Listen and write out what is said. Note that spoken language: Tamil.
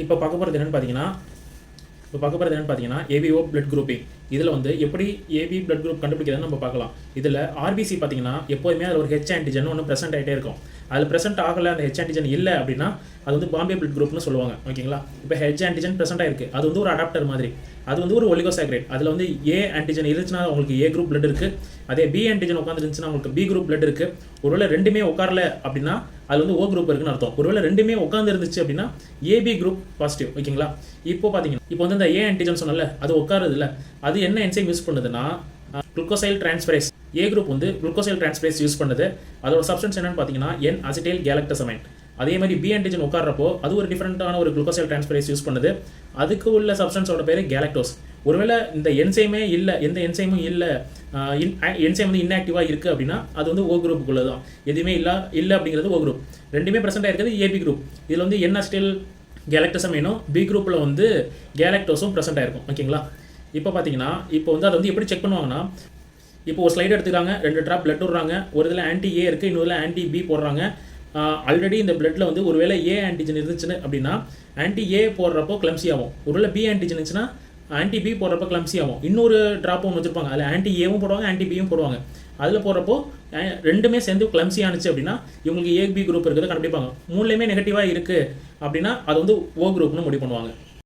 இப்போ பார்க்க போகிறது என்னென்னு பார்த்தீங்கன்னா ஏபிஓ பிளட் குரூப்பிங். இதில் வந்து எப்படி ஏபி பிளட் குரூப் கண்டுபிடிக்கிறதுன்னு நம்ம பார்க்கலாம். இதில் ஆர்பிசி பார்த்தீங்கன்னா எப்போதுமே அதில் ஒரு ஹெச் ஆன்டிஜன் ஒன்று ப்ரெசென்ட் ஆகிட்டே இருக்கும். அதில் ப்ரெசென்ட் ஆகலை, அந்த ஹெச் ஆன்டிஜன் இல்லை அப்படின்னா அது வந்து பாம்பே பிளட் குரூப்னு சொல்லுவாங்க. ஓகேங்களா? இப்போ ஹெச் ஆன்டிஜன் ப்ரெசென்ட் ஆயிருக்கு, அது வந்து ஒரு அடாப்டர் மாதிரி, அது வந்து ஒரு ஒலிகோசாக்ரைட். அதில் வந்து ஏ ஆன்டிஜன் இருந்துச்சுன்னா உங்களுக்கு ஏ குரூப் பிளட் இருக்குது, அதே பி ஆன்டிஜன் உட்காந்துருந்துச்சுன்னா உங்களுக்கு பி குரூப் பிளட் இருக்குது. ஒருவேளை ரெண்டுமே உட்காரல அப்படின்னா அது வந்து ஓ குரூப் இருக்குன்னு அர்த்தம். ஒருவேளை ரெண்டுமே உட்காந்து இருந்துச்சு அப்படின்னா ஏபி குரூப் பாசிட்டிவ். ஓகேங்களா? இப்போ பார்த்தீங்கன்னா இப்போ வந்து இந்த ஏ ஆன்டிஜன் சொன்னல, அது உட்காருது இல்லை, அது என்ன என்சைம் யூஸ் பண்ணுதுன்னா குளுக்கோசைல் டிரான்ஸ்ஃபரேஸ். ஏ குரூப் வந்து குளுக்கோசைல் டிரான்ஸ்ஃபரேஸ் யூஸ் பண்ணுது. அதோட சப்ஸ்டன்ஸ் என்னன்னு பார்த்தீங்கன்னா என் அசிட்டைல் கேலக்டசமைன். அதே மாதிரி பி ஆன்டிஜன் உட்காரப்போ அது ஒரு டிஃப்ரெண்ட்டான ஒரு குளுக்கோசைல் டிரான்ஸ்ஃபரேஸ் யூஸ் பண்ணுது. அதுக்கு உள்ள சப்ஸ்டன்ஸோட பேர் கேலக்டோஸ். ஒருவேளை இந்த என்சைமே இல்லை, எந்த என்சைமும் இல்லை, என்சைம் வந்து இன்ஆக்டிவாக இருக்குது அப்படின்னா அது வந்து ஓ குரூப்புக்குள்ளே தான். எதுவுமே இல்லை அப்படிங்கிறது ஓ குரூப். ரெண்டுமே ப்ரெசென்ட் ஆகிருக்கிறது ஏபி குரூப். இதில் வந்து என் அசிட்டைல் கேலக்டசமைனும் பி குரூப்பில் வந்து கேலக்டோஸும் ப்ரெசென்ட் ஆயிருக்கும். ஓகேங்களா? இப்போ பார்த்தீங்கன்னா இப்போ வந்து அதை வந்து எப்படி செக் பண்ணுவாங்கன்னா, இப்போ ஒரு ஸ்லைடு எடுத்துக்கிறாங்க, 2 ட்ராப் பிளட் விடுறாங்க. ஒரு இதில் ஆன்டி ஏ இருக்குது, இன்னொரு ஆன்டி பி போடுறாங்க. ஆல்ரெடி இந்த பிளட்டில் வந்து ஒருவேளை ஏ ஆன்டிஜன் இருந்துச்சுன்னு அப்படின்னா ஆன்டி ஏ போடுறப்போ கிளம்சி ஆகும். ஒருவேளை பி ஆன்டிஜன் இருந்துச்சுன்னா ஆன்டி பி போடுறப்போ கிளம்சி ஆகும். இன்னொரு ட்ராப்பும் ஒன்று வச்சுருப்பாங்க, அதில் ஆன்டி ஏவும் போடுவாங்க, ஆன்டி பியும் போடுவாங்க. அதில் போடுறப்போ ரெண்டுமே சேர்ந்து கிளம்சி ஆனிச்சு அப்படின்னா இவங்களுக்கு ஏபி குரூப் இருக்கிறத கண்டுபிடிப்பாங்க. மூணுலேயுமே நெகட்டிவாக இருக்குது அப்படின்னா அது வந்து ஓ குரூப்னு முடிவு பண்ணுவாங்க.